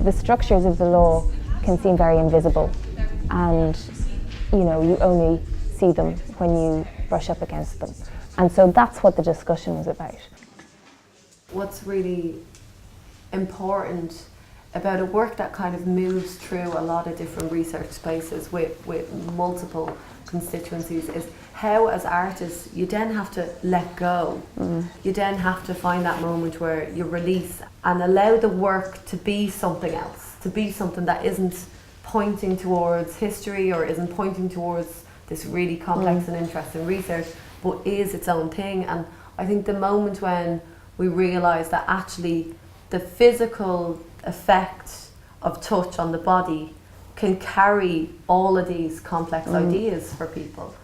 the structures of the law can seem very invisible, and you only see them when you brush up against them. And so that's what the discussion was about. What's really important about a work that kind of moves through a lot of different research spaces with multiple constituencies is how, as artists, you then have to let go. You then have to find that moment where you release and allow the work to be something else, to be something that isn't pointing towards history or isn't pointing towards this really complex and interesting research, but is its own thing. And I think the moment when we realise that actually the physical effect of touch on the body can carry all of these complex ideas for people.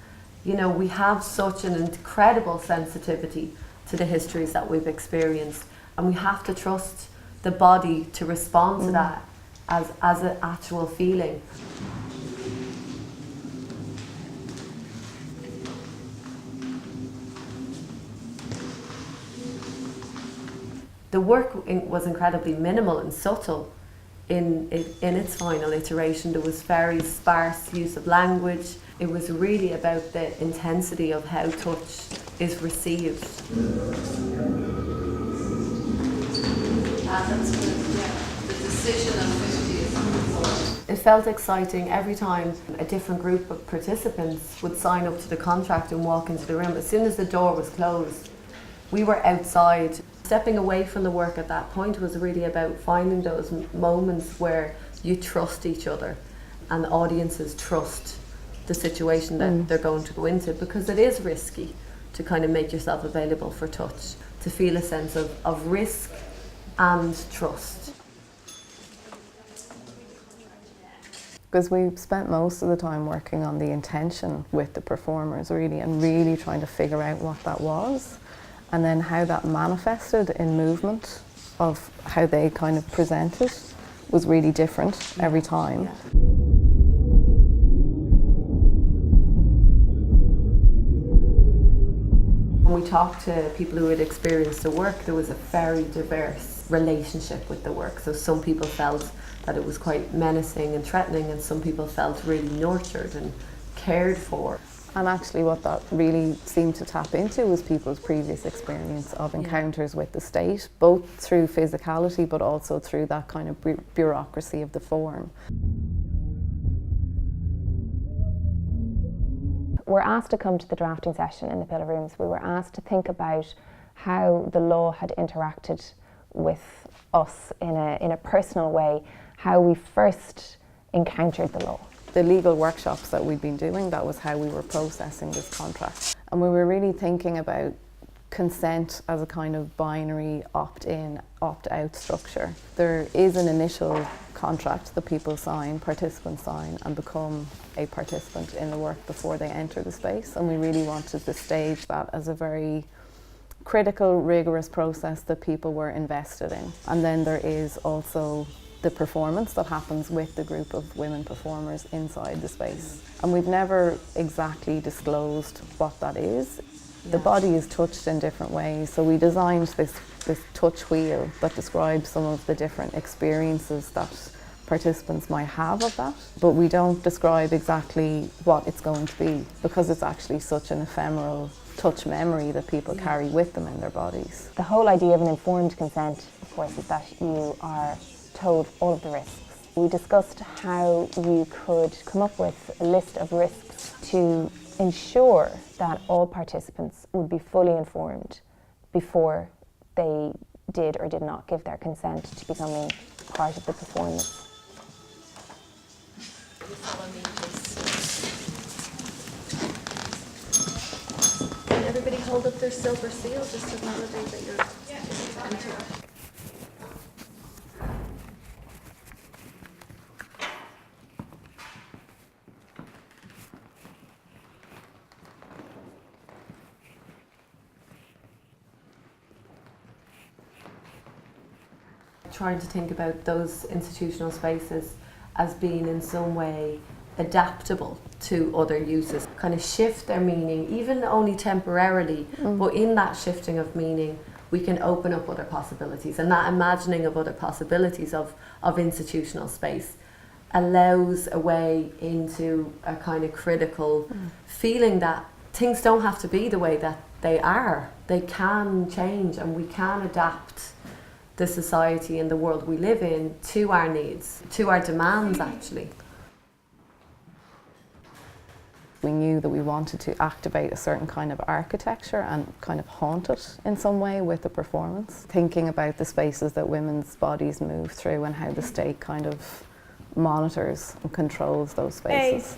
We have such an incredible sensitivity to the histories that we've experienced, and we have to trust the body to respond to that as an actual feeling. The work was incredibly minimal and subtle in its final iteration. There was very sparse use of language. It was really about the intensity of how touch is received. That's good, yeah. The decision of 50 is important. It felt exciting every time a different group of participants would sign up to the contract and walk into the room. As soon as the door was closed, we were outside. Stepping away from the work at that point was really about finding those moments where you trust each other and the audiences trust the situation that they're going to go into, because it is risky to kind of make yourself available for touch, to feel a sense of risk and trust. Because we spent most of the time working on the intention with the performers and really trying to figure out what that was, and then how that manifested in movement of how they kind of presented was really different every time. Yeah. When we talked to people who had experienced the work, there was a very diverse relationship with the work. So some people felt that it was quite menacing and threatening, and some people felt really nurtured and cared for. And actually what that really seemed to tap into was people's previous experience of encounters with the state, both through physicality but also through that kind of bureaucracy of the form. We're asked to come to the drafting session in the Pillar Rooms. We were asked to think about how the law had interacted with us in a personal way, how we first encountered the law. The legal workshops that we'd been doing, that was how we were processing this contract. And we were really thinking about consent as a kind of binary opt-in, opt-out structure. There is an initial contract that people sign, participants sign, and become a participant in the work before they enter the space. And we really wanted to stage that as a very critical, rigorous process that people were invested in. And then there is also the performance that happens with the group of women performers inside the space. And we've never exactly disclosed what that is. The body is touched in different ways, so we designed this touch wheel that describes some of the different experiences that participants might have of that, but we don't describe exactly what it's going to be, because it's actually such an ephemeral touch memory that people carry with them in their bodies. The whole idea of an informed consent, of course, is that you are told all of the risks. We discussed how you could come up with a list of risks to ensure that all participants would be fully informed before they did or did not give their consent to becoming part of the performance. You follow me, please. Can everybody hold up their silver seal just to validate that you're entering? Trying to think about those institutional spaces as being in some way adaptable to other uses, kind of shift their meaning, even only temporarily, but in that shifting of meaning, we can open up other possibilities. And that imagining of other possibilities of institutional space allows a way into a kind of critical feeling that things don't have to be the way that they are. They can change, and we can adapt the society and the world we live in to our needs, to our demands actually. We knew that we wanted to activate a certain kind of architecture and kind of haunt it in some way with the performance. Thinking about the spaces that women's bodies move through and how the state kind of monitors and controls those spaces.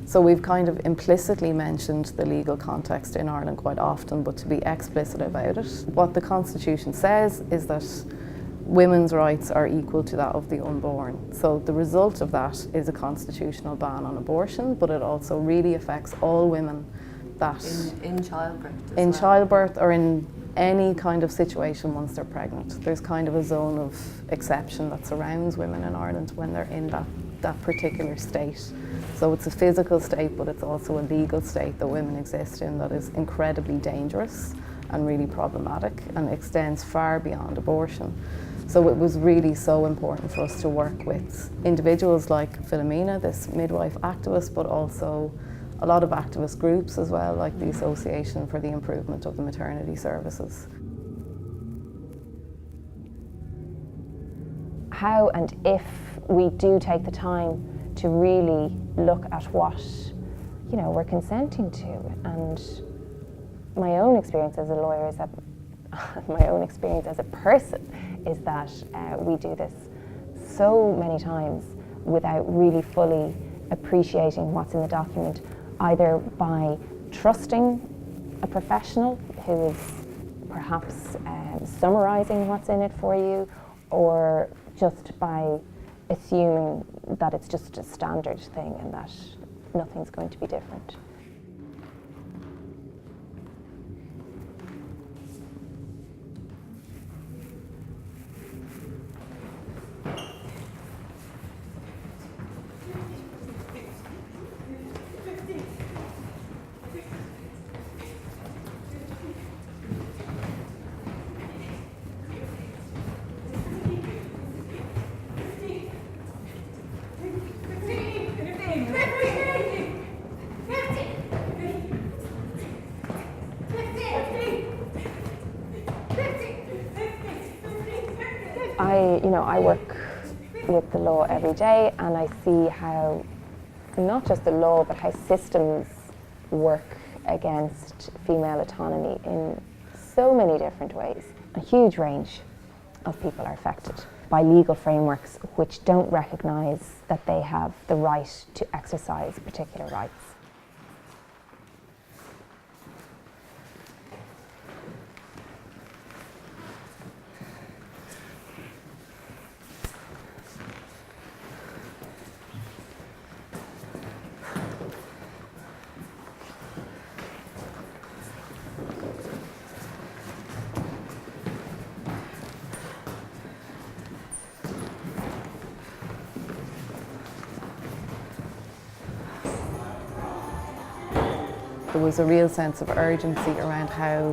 So we've kind of implicitly mentioned the legal context in Ireland quite often, but to be explicit about it, what the Constitution says is that women's rights are equal to that of the unborn. So the result of that is a constitutional ban on abortion, but it also really affects all women that in childbirth as in well. childbirth or in any kind of situation once they're pregnant. There's kind of a zone of exception that surrounds women in Ireland when they're in that particular state. So it's a physical state, but it's also a legal state that women exist in that is incredibly dangerous and really problematic and extends far beyond abortion. So it was really so important for us to work with individuals like Philomena, this midwife activist, but also a lot of activist groups as well, like the Association for the Improvement of the Maternity Services. How and if we do take the time to really look at what, you know, we're consenting to. And my own experience as a lawyer is that, my own experience as a person is that we do this so many times without really fully appreciating what's in the document, either by trusting a professional who is perhaps summarising what's in it for you, or just by assuming that it's just a standard thing and that nothing's going to be different. I work with the law every day, and I see how not just the law but how systems work against female autonomy in so many different ways. A huge range of people are affected by legal frameworks which don't recognise that they have the right to exercise particular rights. there was a real sense of urgency around how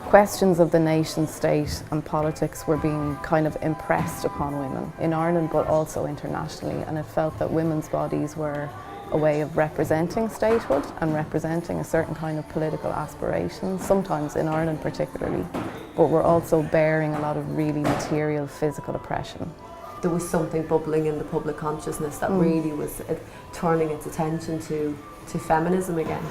questions of the nation state and politics were being kind of impressed upon women in Ireland but also internationally, and it felt that women's bodies were a way of representing statehood and representing a certain kind of political aspiration, sometimes in Ireland particularly, but were also bearing a lot of really material physical oppression. There was something bubbling in the public consciousness that really was turning its attention to feminism again.